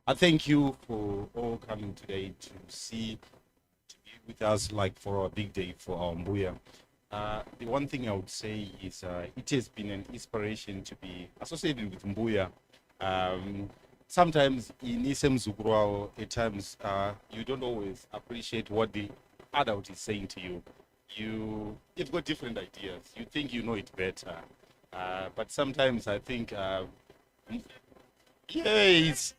I thank you for all coming today to be with us like for our big day for our Mbuya. The one thing I would say is it has been an inspiration to be associated with Mbuya. Um, Sometimes in Isem Zugrao, at times you don't always appreciate what the adult is saying to you. You've got different ideas. You think you know it better. But sometimes I think yeah, it's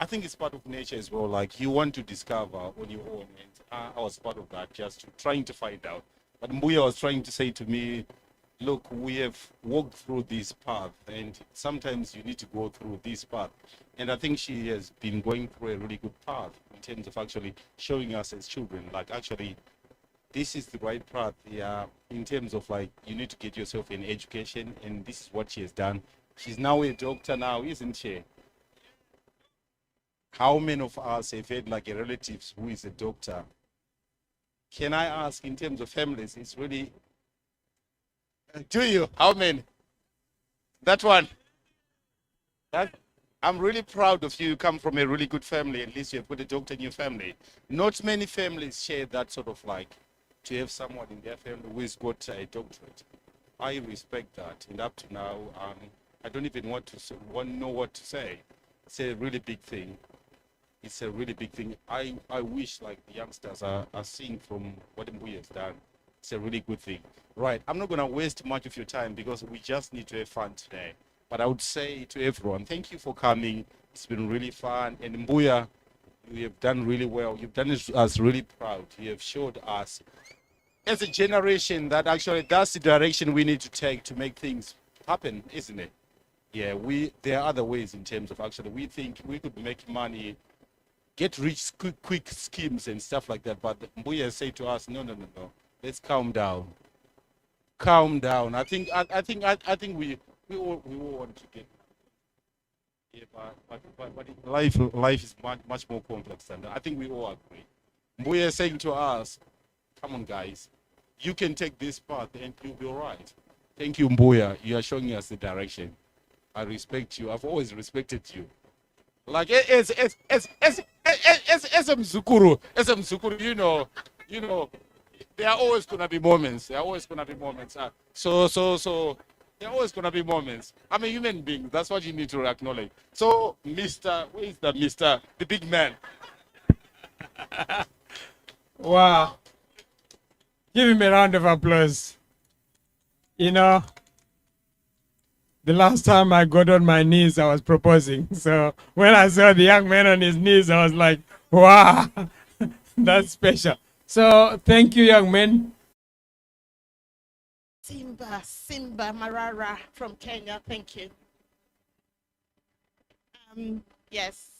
I think it's part of nature as well. Like you want to discover on your own, and I was part of that, just trying to find out. But Mbuya was trying to say to me, "Look, we have walked through this path, and sometimes you need to go through this path." And I think she has been going through a really good path in terms of actually showing us as children, like actually this is the right path. Yeah, in terms of like you need to get yourself an education, and this is what she has done. She's now a doctor now, isn't she? How many of us have had like a relatives who is a doctor? Can I ask in terms of families, it's really, do you? How many? That one. That I'm really proud of you. You come from a really good family. At least you have got a doctor in your family. Not many families share that sort of like to have someone in their family who has got a doctorate. I respect that. And up to now, I don't even want to know what to say. It's a really big thing. It's a really big thing. I wish like the youngsters are seeing from what Mbuya has done. It's a really good thing. Right. I'm not gonna waste much of your time because we just need to have fun today. But I would say to everyone, thank you for coming. It's been really fun. And Mbuya, you have done really well. You've done us really proud. You have showed us as a generation that actually that's the direction we need to take to make things happen, isn't it? Yeah, we there are other ways in terms of actually we think we could make money get rich quick schemes and stuff like that. But Mbuya say to us, no, no, no, no. Let's calm down. Calm down. I think we all want to get yeah, but life is much more complex than that. I think we all agree. Mbuya is saying to us, come on guys, you can take this path and you'll be all right. Thank you, Mbuya. You are showing us the direction. I respect you. I've always respected you. Like as a Mzukuru, you know, there are always gonna be moments. There are always gonna be moments. There are always gonna be moments. I'm a human being. That's what you need to acknowledge. So, Mister, where is the Mister, the big man? Wow. Give him a round of applause. You know, the last time I got on my knees, I was proposing. So when I saw the young man on his knees, I was like, wow, that's special. So thank you, young man. Simba Marara from Kenya. Thank you. Yes.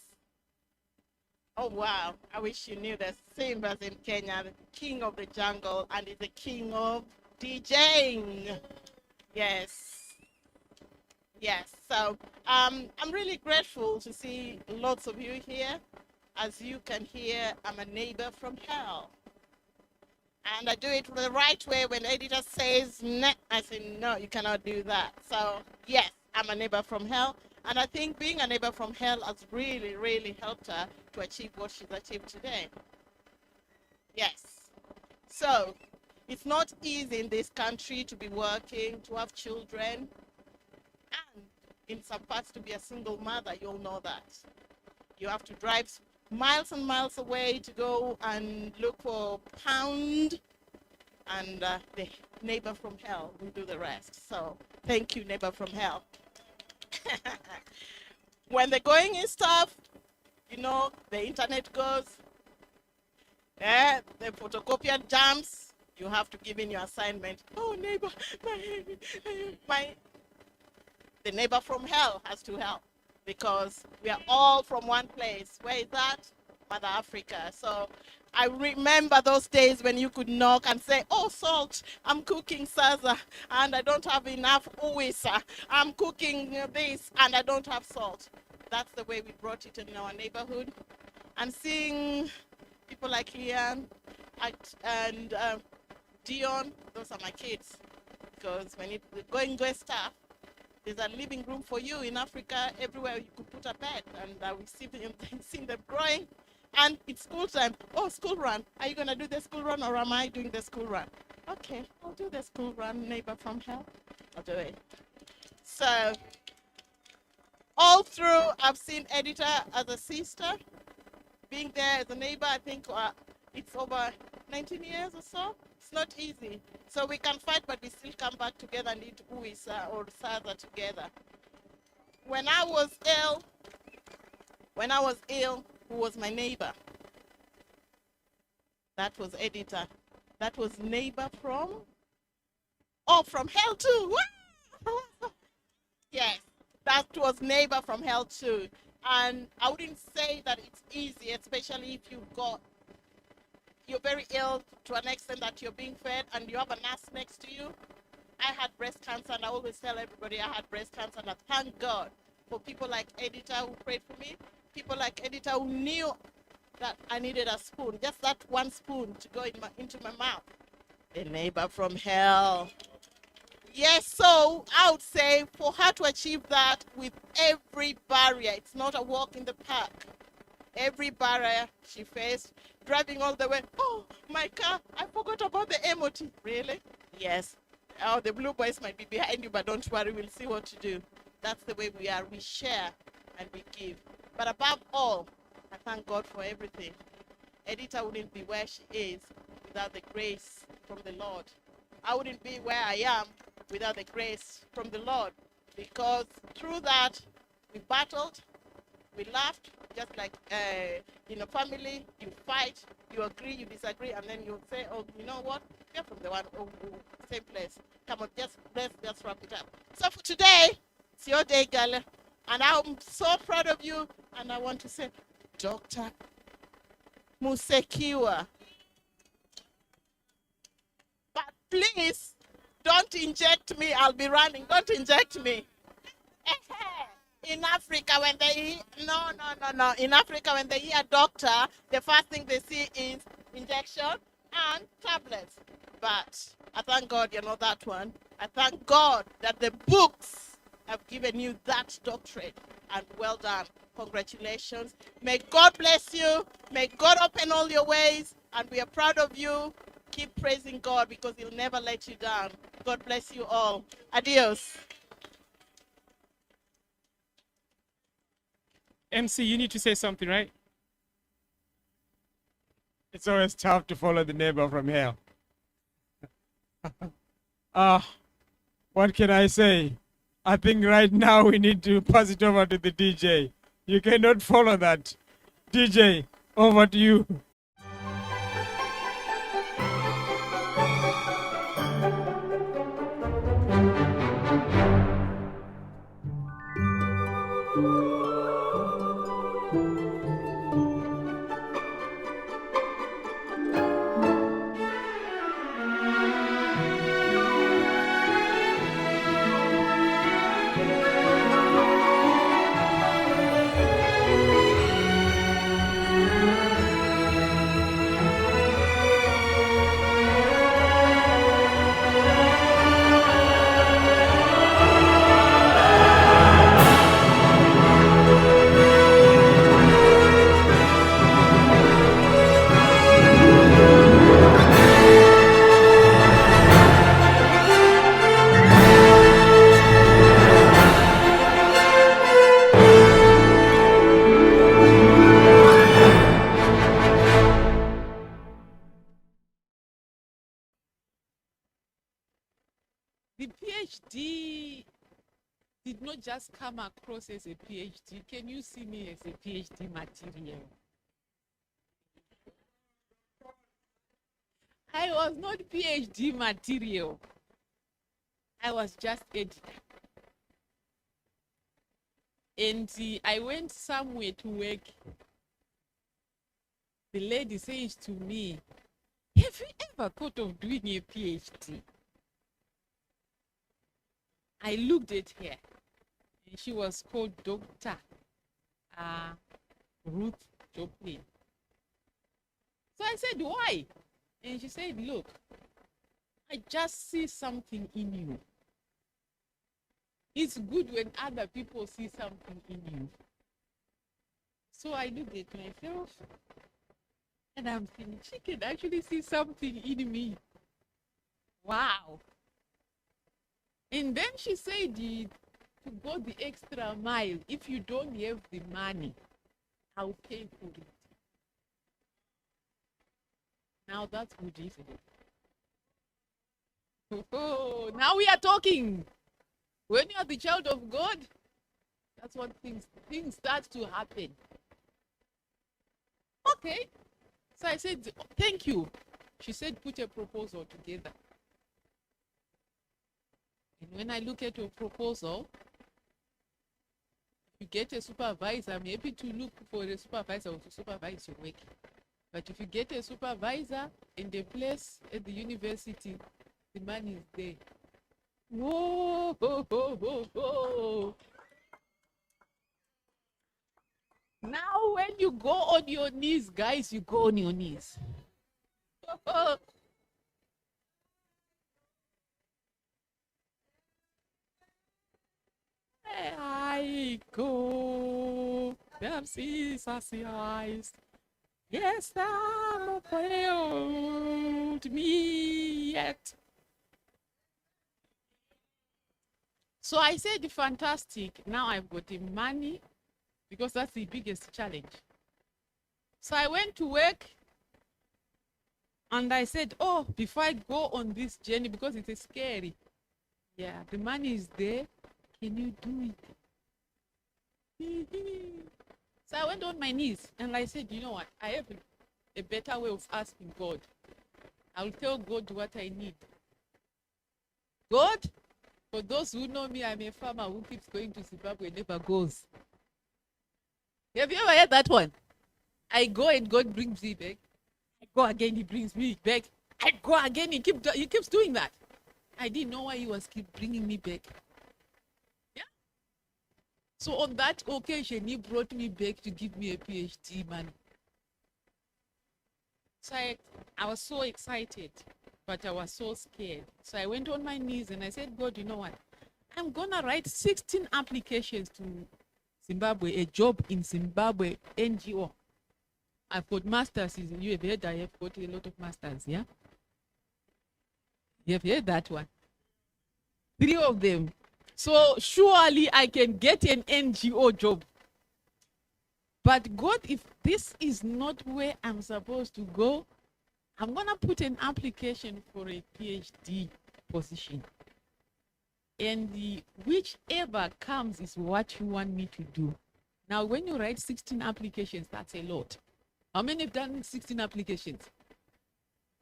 Oh wow. I wish you knew that Simba's in Kenya, the king of the jungle, and is the king of DJing. Yes. Yes. So I'm really grateful to see lots of you here. As you can hear, I'm a neighbor from hell. And I do it the right way. When the editor says, nah, I say, no, you cannot do that. So, yes, I'm a neighbor from hell. And I think being a neighbor from hell has really, really helped her to achieve what she's achieved today. Yes. So, it's not easy in this country to be working, to have children, and in some parts to be a single mother. You all know that. You have to drive miles and miles away to go and look for pound, and the neighbor from hell will do the rest. So thank you, neighbor from hell. When the going is tough, the internet goes, the photocopier jumps, you have to give in your assignment. Oh, neighbor, my the neighbor from hell has to help, because we are all from one place. Where is that? Mother Africa. So I remember those days when you could knock and say, oh, salt, I'm cooking saza and I don't have enough uwisa. I'm cooking this and I don't have salt. That's the way we brought it in our neighborhood. And seeing people like Ian and Dion, those are my kids. Because when the going gets tough, There's a living room for you in Africa. Everywhere you could put a bed, and we've seen them growing. And it's school time. Oh, school run. Are you going to do the school run, or am I doing the school run? Okay, I'll do the school run, neighbor from hell. I'll do it. So, all through, I've seen Editor as a sister. Being there as a neighbor, I think it's over 19 years or so. It's not easy. So we can fight, but we still come back together and eat uisa or sada together. When I was ill, who was my neighbor? That was Editor. That was neighbor from hell too. Yes, that was neighbor from hell too. And I wouldn't say that it's easy, especially if you're very ill to an extent that you're being fed and you have a nurse next to you. I had breast cancer, and I always tell everybody I had breast cancer, and I thank God for people like Editor who prayed for me, people like Editor who knew that I needed a spoon, just that one spoon to go into my mouth. A neighbor from hell. Yes, so I would say for her to achieve that with every barrier, it's not a walk in the park. Every barrier she faced, driving all the way. Oh, my car, I forgot about the MOT. Really? Yes. Oh, the blue boys might be behind you, but don't worry, we'll see what to do. That's the way we are. We share and we give. But above all, I thank God for everything. Editor wouldn't be where she is without the grace from the Lord. I wouldn't be where I am without the grace from the Lord, because through that we battled, we laughed, just like in a family, you fight, you agree, you disagree, and then you say, oh, you know what, you're from the same place. Come on, let's just wrap it up. So for today, it's your day, girl, and I'm so proud of you, and I want to say, Dr. Musekiwa. But please, don't inject me. I'll be running. Don't inject me. In Africa, when they hear, no. In Africa, when they hear doctor, the first thing they see is injection and tablets. But I thank God you're not that one. I thank God that the books have given you that doctorate. And well done. Congratulations. May God bless you. May God open all your ways. And we are proud of you. Keep praising God, because he'll never let you down. God bless you all. Adios. MC, you need to say something, right? It's always tough to follow the neighbor from hell. What can I say? I think right now we need to pass it over to the DJ. You cannot follow that. DJ, over to you. The PhD did not just come across as a PhD. Can you see me as a PhD material? I was not PhD material. I was just editor. And I went somewhere to work. The lady says to me, have you ever thought of doing a PhD? I looked at her. And she was called Dr. Ruth Joplin. So I said, why? And she said, look, I just see something in you. It's good when other people see something in you. So I looked at myself and I'm thinking, she can actually see something in me. Wow. And then she said to go the extra mile. If you don't have the money, I'll pay for it. Now that's good, isn't it? Oh, now we are talking. When you are the child of God, that's what things start to happen. Okay. So I said, thank you. She said, put a proposal together. And when I look at your proposal, if you get a supervisor, I'm happy to look for a supervisor to supervise your work. But if you get a supervisor and a place at the university, the money is there. Whoa, ho, ho, ho, ho. Now when you go on your knees, guys, you go on your knees. I go, eyes. Yes, I'm failed me yet. So I said, fantastic. Now I've got the money because that's the biggest challenge. So I went to work and I said, oh, before I go on this journey, because it is scary. Yeah, the money is there. Can you do it? So I went on my knees and I said, you know what? I have a better way of asking God. I'll tell God what I need. God, for those who know me, I'm a farmer who keeps going to Zimbabwe, never goes. Have you ever heard that one? I go and God brings me back. I go again, he brings me back. I go again, he keeps doing that. I didn't know why he was keep bringing me back. Yeah. So on that occasion, he brought me back to give me a PhD, man. So I was so excited, but I was so scared. So I went on my knees and I said, God, you know what? I'm going to write 16 applications to Zimbabwe, a job in Zimbabwe NGO. I've got masters. You have heard I have got a lot of masters, yeah? You have heard that one? 3 of them. So surely I can get an NGO job. But God, if this is not where I'm supposed to go, I'm going to put an application for a PhD position. And whichever comes is what you want me to do. Now, when you write 16 applications, that's a lot. How many have done 16 applications?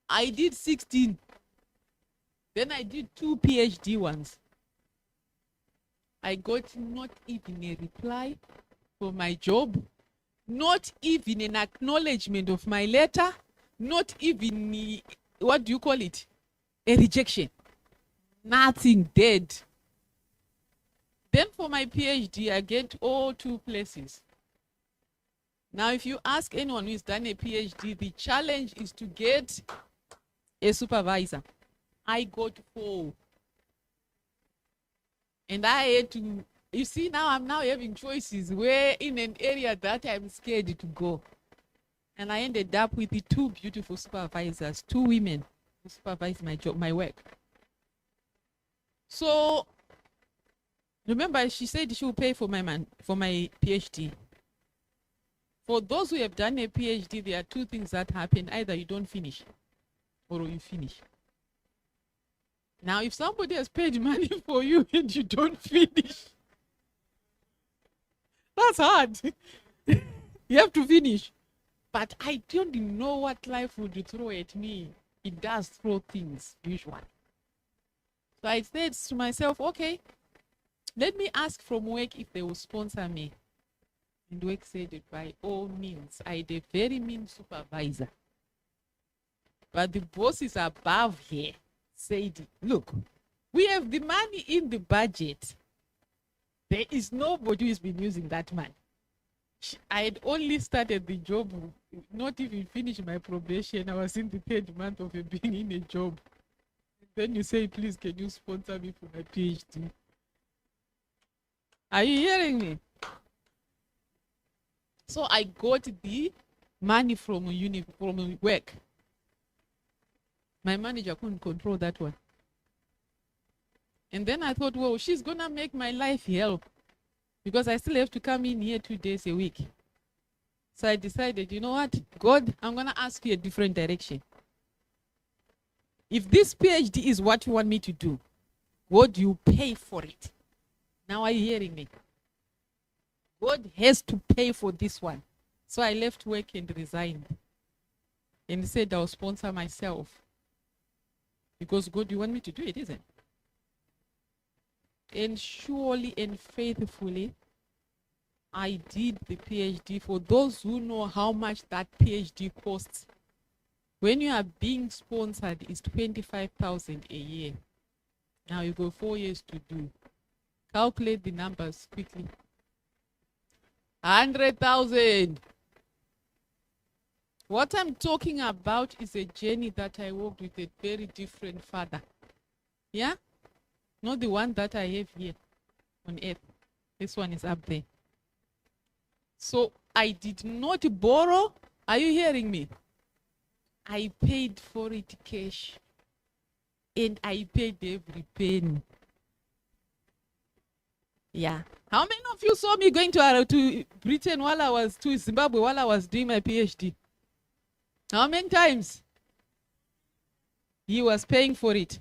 I did 16. Then I did 2 PhD ones. I got not even a reply for my job, not even an acknowledgement of my letter, not even, what do you call it? A rejection. Nothing, dead. Then for my PhD, I get all 2 places. Now, if you ask anyone who's done a PhD, the challenge is to get a supervisor. I got 4. And I had to, you see, now I'm now having choices where in an area that I'm scared to go. And I ended up with the 2 beautiful supervisors, 2 women who supervise my job, my work. So, remember, she said she will pay for my PhD. For those who have done a PhD, there are 2 things that happen. Either you don't finish or you finish. Now, if somebody has paid money for you and you don't finish, that's hard. You have to finish. But I don't know what life would throw at me. It does throw things, usually. So I said to myself, okay, let me ask from work if they will sponsor me. And work said, by all means. I had a very mean supervisor. But the bosses above here said, look, we have the money in the budget. There is nobody who has been using that money. I had only started the job, not even finished my probation. I was in the 3rd month of being in a job. Then you say, please, can you sponsor me for my PhD? Are you hearing me? So I got the money from from work. My manager couldn't control that one. And then I thought, well, she's gonna make my life hell because I still have to come in here 2 days a week. So I decided, you know what, God, I'm gonna ask you a different direction. If this PhD is what you want me to do, what do you pay for it? Now are you hearing me? God has to pay for this one. So I left work and resigned. And said I'll sponsor myself. Because God, you want me to do it, isn't it? And surely and faithfully, I did the PhD. For those who know how much that PhD costs, when you are being sponsored, it's 25,000 a year. Now you go 4 years to do. Calculate the numbers quickly. 100,000. What I'm talking about is a journey that I walked with a very different father. Yeah? Not the one that I have here on earth. This one is up there. So I did not borrow. Are you hearing me? I paid for it cash. And I paid every penny. Yeah. How many of you saw me going to Britain while I was to Zimbabwe while I was doing my PhD? How many times? He was paying for it.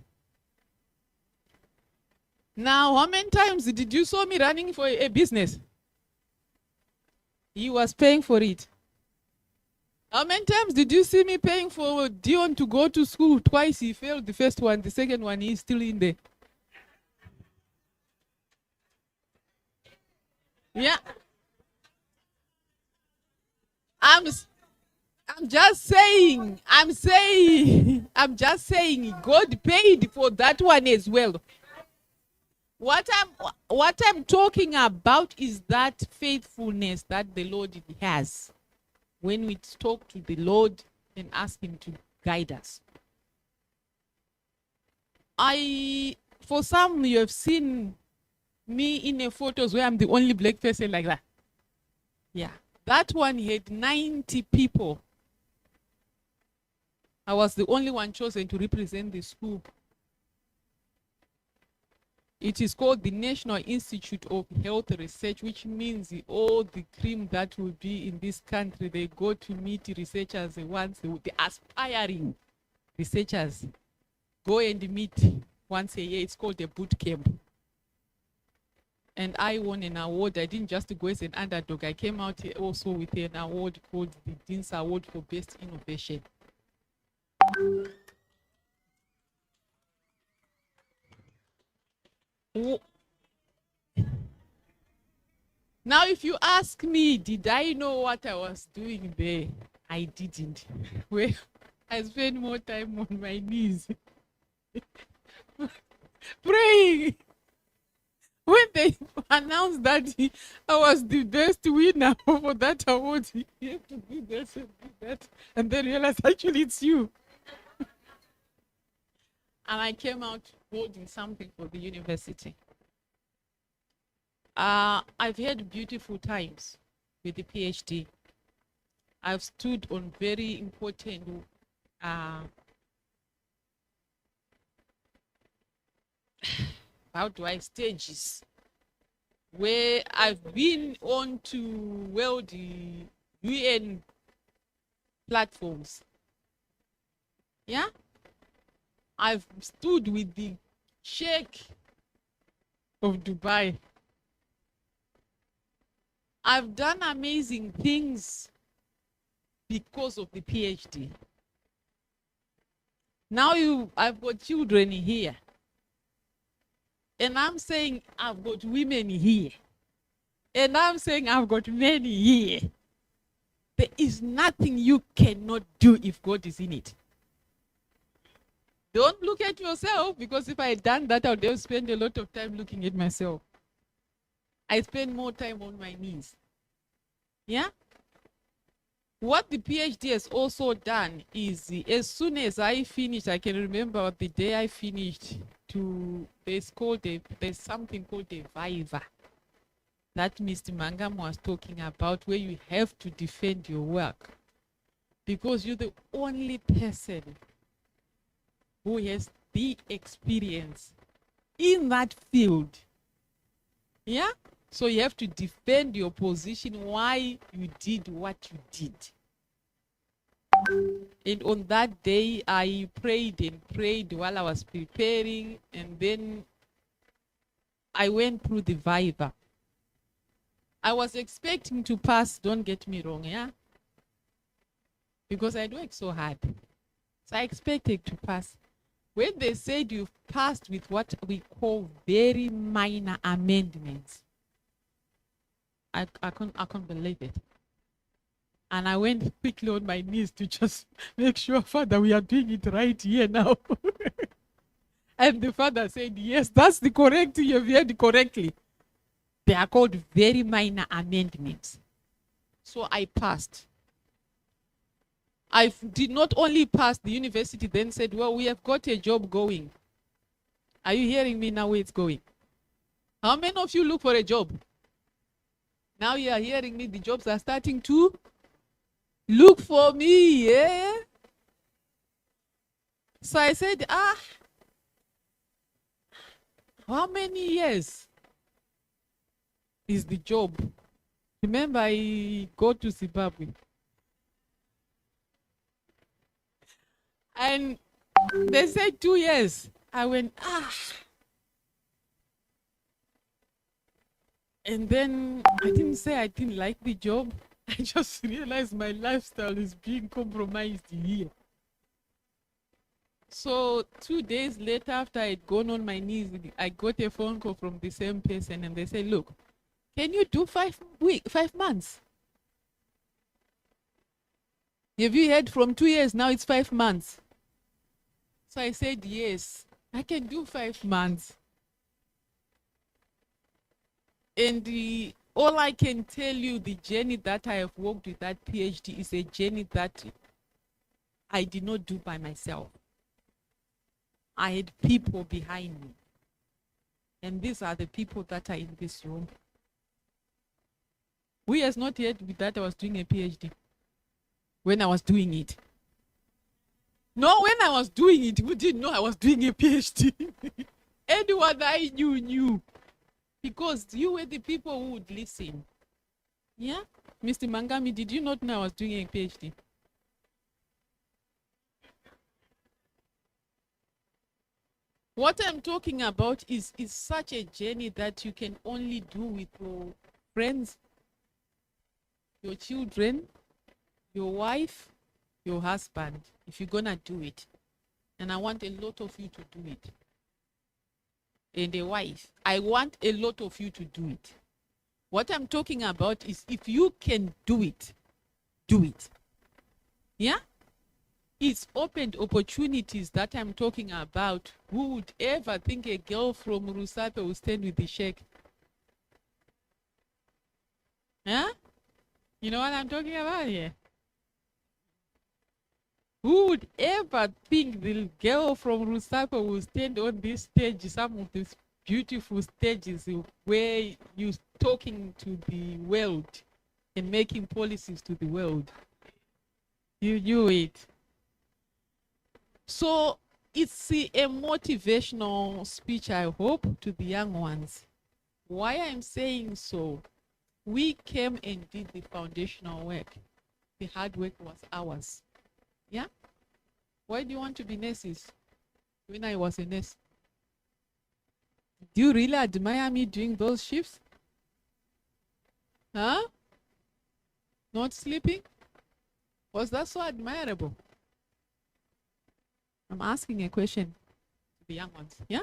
Now, how many times did you saw me running for a business? He was paying for it. How many times did you see me paying for Dion to go to school? Twice he failed the first one, the second one he's still in there. Yeah. I'm just saying, I'm just saying, God paid for that one as well. What I'm talking about is that faithfulness that the Lord has when we talk to the Lord and ask him to guide us. For some, you have seen me in the photos where I'm the only black person like that. Yeah. That one had 90 people. I was the only one chosen to represent the school. It is called the National Institute of Health Research, which means all the cream that will be in this country, they go to meet researchers once, the aspiring researchers go and meet once a year. It's called a boot camp. And I won an award. I didn't just go as an underdog. I came out here also with an award called the Dean's Award for Best Innovation. Now, if you ask me, did I know what I was doing there? I didn't. Well, I spent more time on my knees praying. When they announced that I was the best winner for that award, you have to do this and do that, and then realize actually it's you. And I came out holding something for the university. I've had beautiful times with the PhD. I've stood on very important stages where I've been on to the UN platforms. Yeah? I've stood with the Sheikh of Dubai. I've done amazing things because of the PhD. Now I've got children here. And I'm saying I've got women here. And I'm saying I've got men here. There is nothing you cannot do if God is in it. Don't look at yourself, because if I had done that, I would have spent a lot of time looking at myself. I spend more time on my knees. Yeah? What the PhD has also done is, as soon as I finished, I can remember the day I finished, there's something called a viva. that Mr. Mangam was talking about, where you have to defend your work because you're the only person who has the experience in that field. Yeah? So you have to defend your position, why you did what you did. And on that day, I prayed and prayed while I was preparing, and then I went through the Viva. I was expecting to pass, don't get me wrong, yeah? Because I worked so hard. So I expected to pass. When they said you passed with what we call very minor amendments, I can't believe it. And I went quickly on my knees to just make sure, Father, we are doing it right here now. And the Father said, yes, that's the correct, you have heard correctly. They are called very minor amendments. So I passed. I did not only pass, the university then said, well, we have got a job going. Are you hearing me now where it's going? How many of you look for a job? Now you are hearing me, the jobs are starting to look for me, yeah? So I said, how many years is the job? Remember, I go to Zimbabwe. And they said 2 years. I went, And then I didn't say I didn't like the job. I just realized my lifestyle is being compromised here. So 2 days later, after I'd gone on my knees, I got a phone call from the same person, and they said, look, can you do 5 months? Have you heard from 2 years, now it's 5 months? So I said, yes, I can do 5 months. And all I can tell you, the journey that I have walked with that PhD is a journey that I did not do by myself. I had people behind me. And these are the people that are in this room. Who has not heard that I was doing a PhD when I was doing it? No, when I was doing it, who didn't know I was doing a PhD? Anyone I knew. Because you were the people who would listen. Yeah? Mr. Mangami, did you not know I was doing a PhD? What I'm talking about is such a journey that you can only do with your friends, your children, your wife, your husband, if you're gonna do it. And I want a lot of you to do it. And a wife, I want a lot of you to do it. What I'm talking about is if you can do it, do it. Yeah? It's opened opportunities that I'm talking about. Who would ever think a girl from Rusape will stand with the sheikh? Yeah? You know what I'm talking about here? Who would ever think the girl from Rusape will stand on this stage, some of these beautiful stages where you're talking to the world and making policies to the world? You knew it. So it's a motivational speech, I hope, to the young ones. Why I'm saying so, we came and did the foundational work. The hard work was ours. Yeah? Why do you want to be nurses? When I was a nurse, do you really admire me doing those shifts? Huh? Not sleeping? Was that so admirable? I'm asking a question to the young ones, yeah?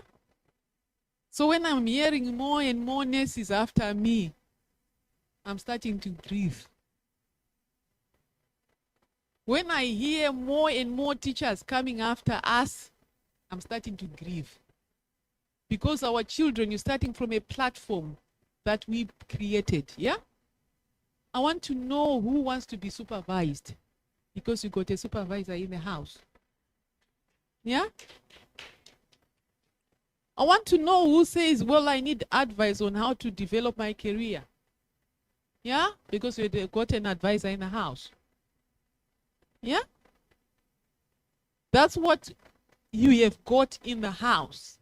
So when I'm hearing more and more nurses after me, I'm starting to grieve. When I hear more and more teachers coming after us, I'm starting to grieve. Because our children, you're starting from a platform that we created, yeah? I want to know who wants to be supervised, because you got a supervisor in the house. Yeah? I want to know who says, well, I need advice on how to develop my career. Yeah, because you got an advisor in the house. Yeah, that's what you have got in the house.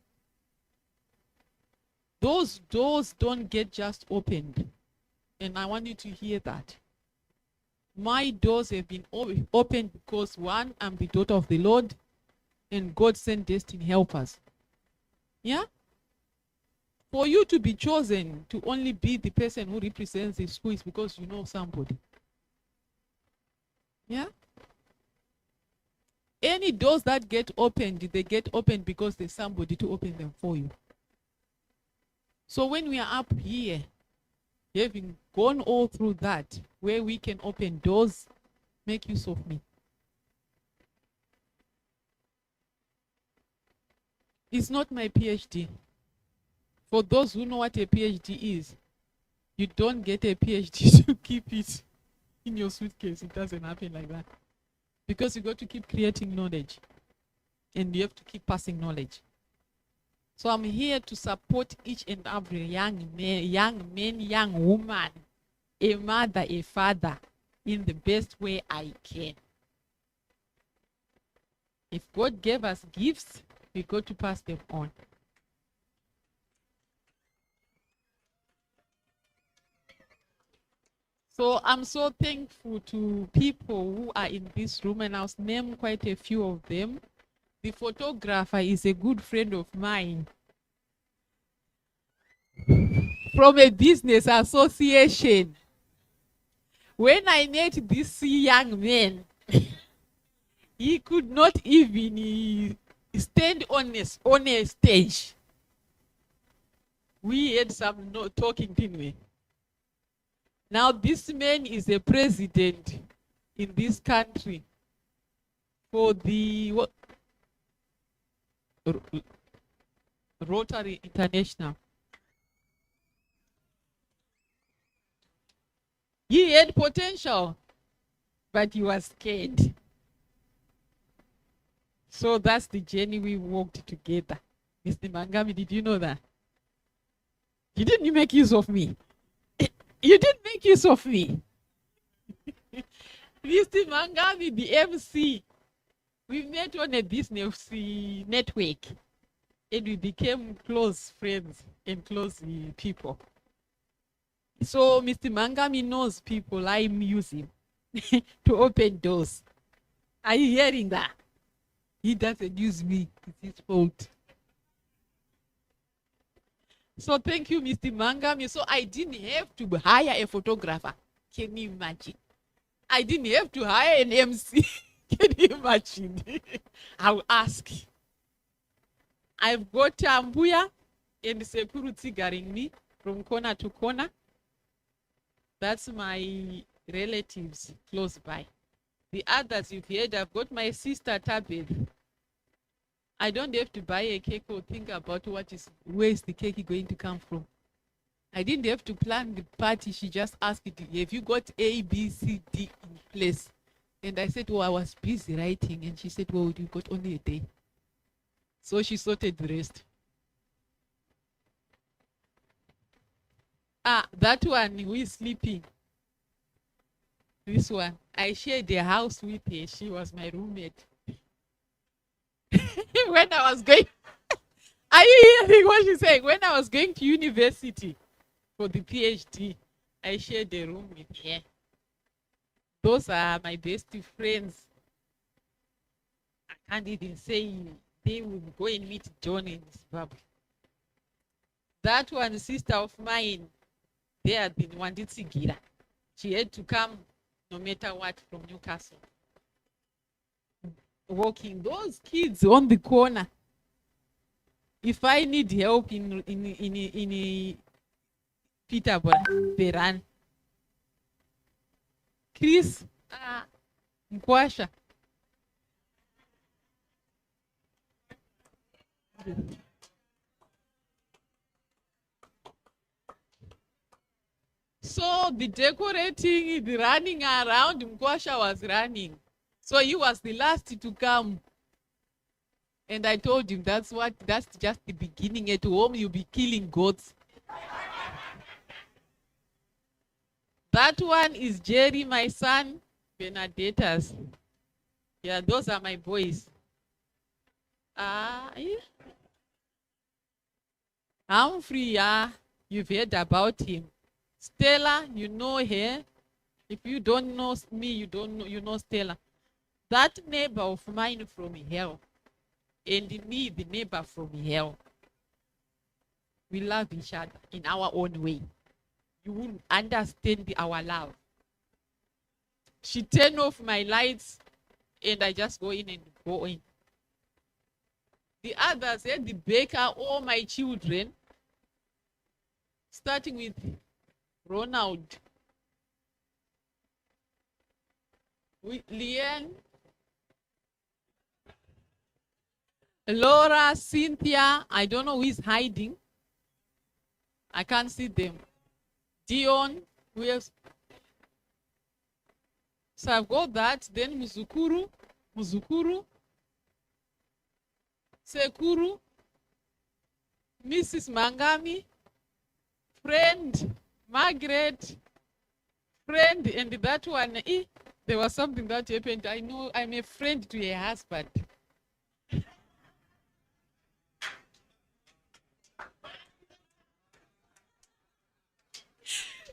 Those doors don't get just opened. And I want you to hear that. My doors have been opened because, one, I'm the daughter of the Lord, and God sent destiny helpers. Yeah? For you to be chosen to only be the person who represents the school is because you know somebody. Yeah? Any doors that get opened, they get opened because there's somebody to open them for you. So when we are up here, having gone all through that, where we can open doors, make use of me. It's not my PhD. For those who know what a PhD is, you don't get a PhD to keep it in your suitcase. It doesn't happen like that. Because you got to keep creating knowledge. And you have to keep passing knowledge. So I'm here to support each and every young man, young woman, a mother, a father, in the best way I can. If God gave us gifts, we got to pass them on. So I'm so thankful to people who are in this room, and I'll name quite a few of them. The photographer is a good friend of mine from a business association. When I met this young man, he could not even stand on a stage. We had some talking, didn't we? Now this man is a president in this country for the Rotary International. He had potential, but he was scared. So that's the journey we walked together. Mr. Mangami, did you know that? You didn't make use of me. You didn't make use of me. Mr. Mangami, the MC, we met on a business network, and we became close friends and close people. So Mr. Mangami knows people I'm using to open doors. Are you hearing that? He doesn't use me. It's his fault. So thank you, Mr. Mangami. So I didn't have to hire a photographer. Can you imagine? I didn't have to hire an MC. Can you imagine? I'll ask. I've got Ambuya and security guarding me from corner to corner. That's my relatives close by. The others you've heard, I've got my sister Tabith. I don't have to buy a cake or think about where is the cake going to come from. I didn't have to plan the party. She just asked me, have you got A, B, C, D in place? And I said, I was busy writing. And she said, you got only a day. So she sorted the rest. That one who is sleeping. This one, I shared a house with her. She was my roommate. When I was going, are you hearing what she's saying? When I was going to university for the PhD, I shared a room with her. Those are my best friends. I can't even say they will go and meet John in Zimbabwe. That one, sister of mine, they had been wanting Sigira. She had to come no matter what from Newcastle. Walking those kids on the corner. If I need help in Peterborough, they run. Chris, Mkwasha. So the decorating, the running around, Mkwasha was running. So he was the last to come. And I told him that's just the beginning. At home you'll be killing goats. That one is Jerry, my son, Benedettas. Yeah, those are my boys. Yeah. Humphrey, yeah, you've heard about him. Stella, you know her. If you don't know me, you know Stella. That neighbor of mine from hell, and me, the neighbor from hell. We love each other in our own way. You won't understand our love. She turned off my lights and I just go in and go in. The others, the baker, all my children, starting with Ronald, with Leanne, Laura, Cynthia, I don't know who is hiding. I can't see them. Dion, who else? So I've got that. Then Muzukuru, Sekuru, Mrs. Mangami, friend, Margaret, friend, and that one, there was something that happened. I know I'm a friend to her husband.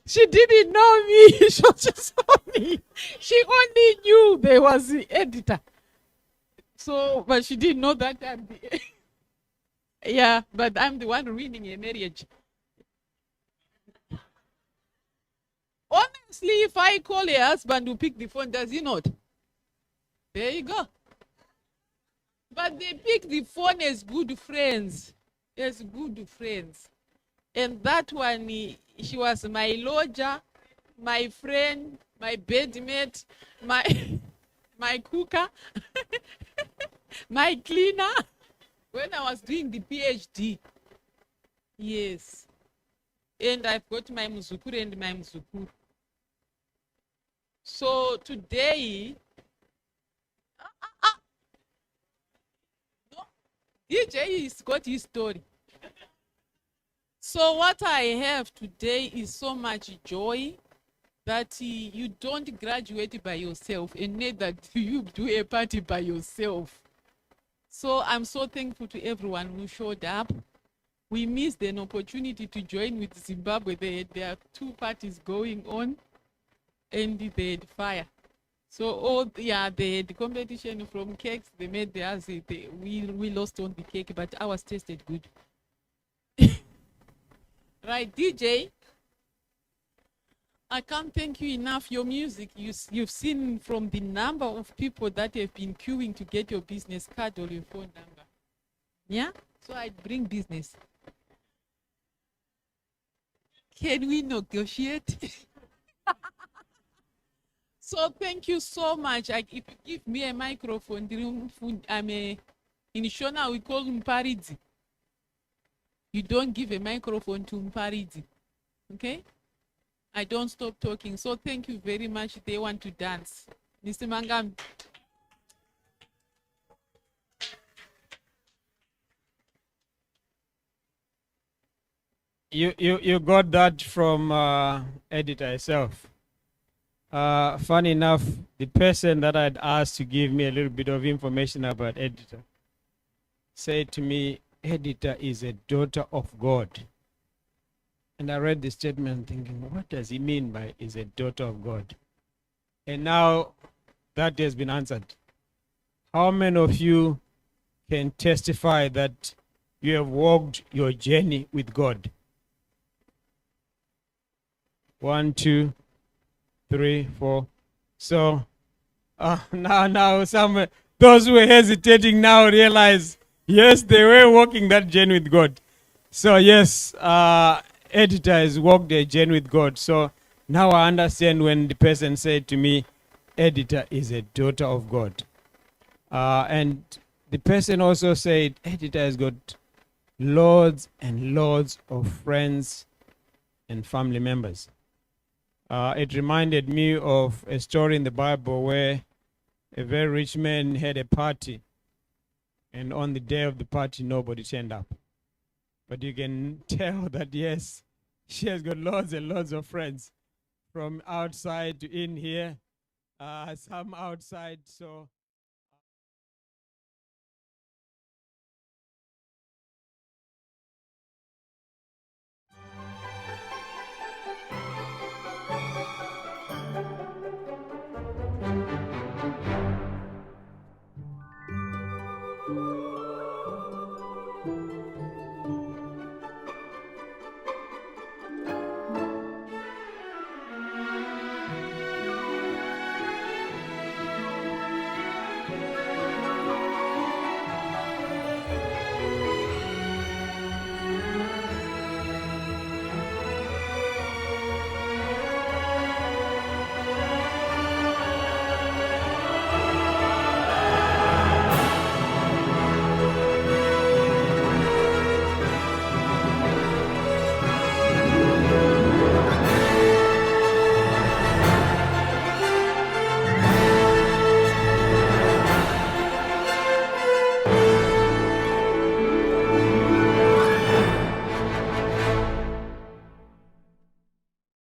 She didn't know me. She just saw me. She only knew there was the editor. So, but she didn't know that I'm the yeah, but I'm the one ruining a marriage. Honestly, if I call a husband to pick the phone, does he not? There you go. But they pick the phone as good friends. As good friends. And that one, she was my lodger, my friend, my bedmate, my my cooker, my cleaner. When I was doing the PhD. Yes. And I've got my Muzukuru and my Muzukuru. So today, no, DJ has got his story. So what I have today is so much joy that you don't graduate by yourself, and neither do you do a party by yourself. So I'm so thankful to everyone who showed up. We missed an opportunity to join with Zimbabwe. There are 2 parties going on, and they had fire. So they had the competition from cakes. They made theirs. We lost on the cake, but ours tasted good. Right, DJ, I can't thank you enough. Your music, you've seen from the number of people that have been queuing to get your business card or your phone number. Yeah? So I bring business. Can we negotiate? So thank you so much. If you give me a microphone, I'm in Shona, we call him Paridzi. You don't give a microphone to Mparidi, okay? I don't stop talking. So thank you very much. They want to dance. Mr. Mangam. You got that from editor itself. Funny enough, the person that I'd asked to give me a little bit of information about editor said to me, editor is a daughter of God. And I read the statement thinking, what does he mean by is a daughter of God? And now that has been answered. How many of you can testify that you have walked your journey with God? 1, 2, 3, 4. So now some those who were hesitating now realize, yes, they were walking that journey with God. So yes, editor has walked a journey with God. So now I understand when the person said to me, editor is a daughter of God. And the person also said, editor has got loads and loads of friends and family members. It reminded me of a story in the Bible where a very rich man had a party, and on the day of the party, nobody turned up. But you can tell that, yes, she has got lots and lots of friends. from outside to in here, some outside. So